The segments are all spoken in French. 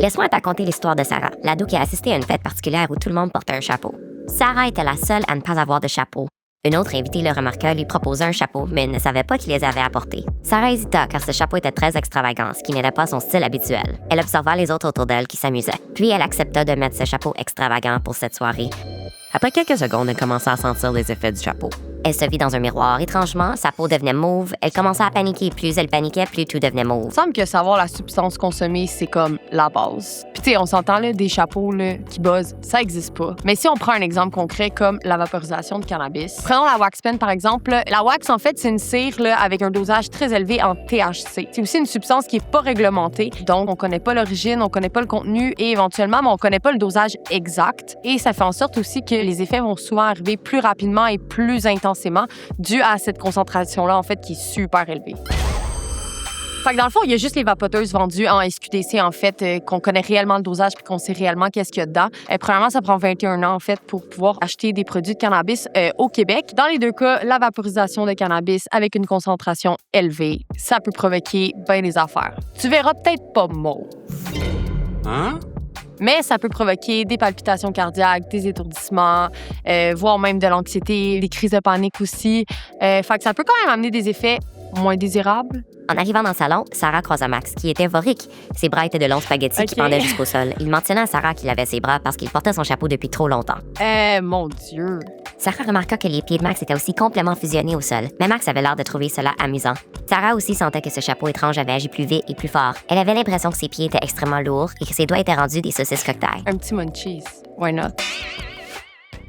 Laisse-moi te raconter l'histoire de Sarah, l'ado qui a assisté à une fête particulière où tout le monde portait un chapeau. Sarah était la seule à ne pas avoir de chapeau. Une autre invitée le remarqua, lui proposa un chapeau, mais ne savait pas qui les avait apportés. Sarah hésita car ce chapeau était très extravagant, ce qui n'était pas son style habituel. Elle observa les autres autour d'elle qui s'amusaient. Puis elle accepta de mettre ce chapeau extravagant pour cette soirée. Après quelques secondes, elle commença à sentir les effets du chapeau. Elle se vit dans un miroir. Étrangement, sa peau devenait mauve. Elle commença à paniquer. Plus elle paniquait, plus tout devenait mauve. Il semble que savoir la substance consommée, c'est comme la base. Puis tu sais, on s'entend là, des chapeaux là, qui buzzent, ça existe pas. Mais si on prend un exemple concret comme la vaporisation de cannabis, prenons la wax pen par exemple. La wax, en fait, c'est une cire là, avec un dosage très élevé en THC. C'est aussi une substance qui est pas réglementée, donc on connaît pas l'origine, on connaît pas le contenu et éventuellement, on connaît pas le dosage exact. Et ça fait en sorte aussi que les effets vont souvent arriver plus rapidement et plus intensément dû à cette concentration-là, en fait, qui est super élevée. Fait que dans le fond, il y a juste les vapoteuses vendues en SQDC, en fait, qu'on connaît réellement le dosage puis qu'on sait réellement qu'est-ce qu'il y a dedans. Premièrement, ça prend 21 ans, en fait, pour pouvoir acheter des produits de cannabis au Québec. Dans les deux cas, la vaporisation de cannabis avec une concentration élevée, ça peut provoquer bien des affaires. Tu verras peut-être pas mauve. Hein? Mais ça peut provoquer des palpitations cardiaques, des étourdissements, voire même de l'anxiété, des crises de panique aussi. Fait que ça peut quand même amener des effets moins désirables. En arrivant dans le salon, Sarah croisa Max, qui était euphorique. Ses bras étaient de longs spaghettis qui pendaient jusqu'au sol. Il mentionna à Sarah qu'il avait ses bras parce qu'il portait son chapeau depuis trop longtemps. Mon Dieu! Sarah remarqua que les pieds de Max étaient aussi complètement fusionnés au sol, mais Max avait l'air de trouver cela amusant. Sarah aussi sentait que ce chapeau étrange avait agi plus vite et plus fort. Elle avait l'impression que ses pieds étaient extrêmement lourds et que ses doigts étaient rendus des saucisses cocktail. Un petit munchies. Why not?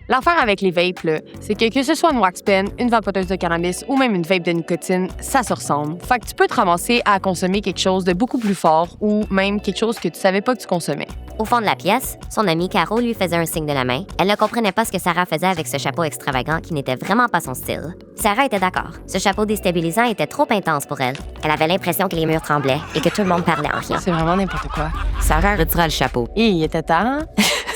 L'affaire avec les vapes, là, c'est que ce soit une wax pen, une vapoteuse de cannabis ou même une vape de nicotine, ça se ressemble. Fait que tu peux te ramasser à consommer quelque chose de beaucoup plus fort ou même quelque chose que tu savais pas que tu consommais. Au fond de la pièce, son amie Caro lui faisait un signe de la main. Elle ne comprenait pas ce que Sarah faisait avec ce chapeau extravagant qui n'était vraiment pas son style. Sarah était d'accord. Ce chapeau déstabilisant était trop intense pour elle. Elle avait l'impression que les murs tremblaient et que tout le monde parlait en riant. C'est vraiment n'importe quoi. Sarah retira le chapeau. Il était temps.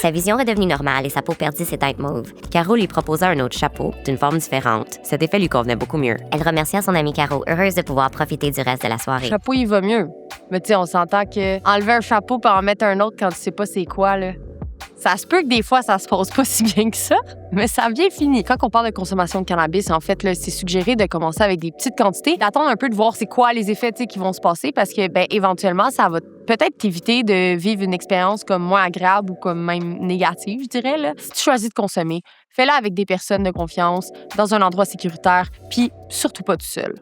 Sa vision redevenue normale et sa peau perdit ses teintes mauves. Caro lui proposa un autre chapeau, d'une forme différente. Cet effet lui convenait beaucoup mieux. Elle remercia son amie Caro, heureuse de pouvoir profiter du reste de la soirée. Le chapeau, il va mieux. Mais tu sais, on s'entend que enlever un chapeau pour en mettre un autre quand tu sais pas c'est quoi, là. Ça se peut que des fois, ça se passe pas si bien que ça, mais ça a bien fini. Quand on parle de consommation de cannabis, en fait, là, c'est suggéré de commencer avec des petites quantités, d'attendre un peu de voir c'est quoi les effets qui vont se passer parce que, éventuellement, ça va peut-être t'éviter de vivre une expérience comme moins agréable ou comme même négative, je dirais. Là. Si tu choisis de consommer, fais-le avec des personnes de confiance, dans un endroit sécuritaire, puis surtout pas tout seul.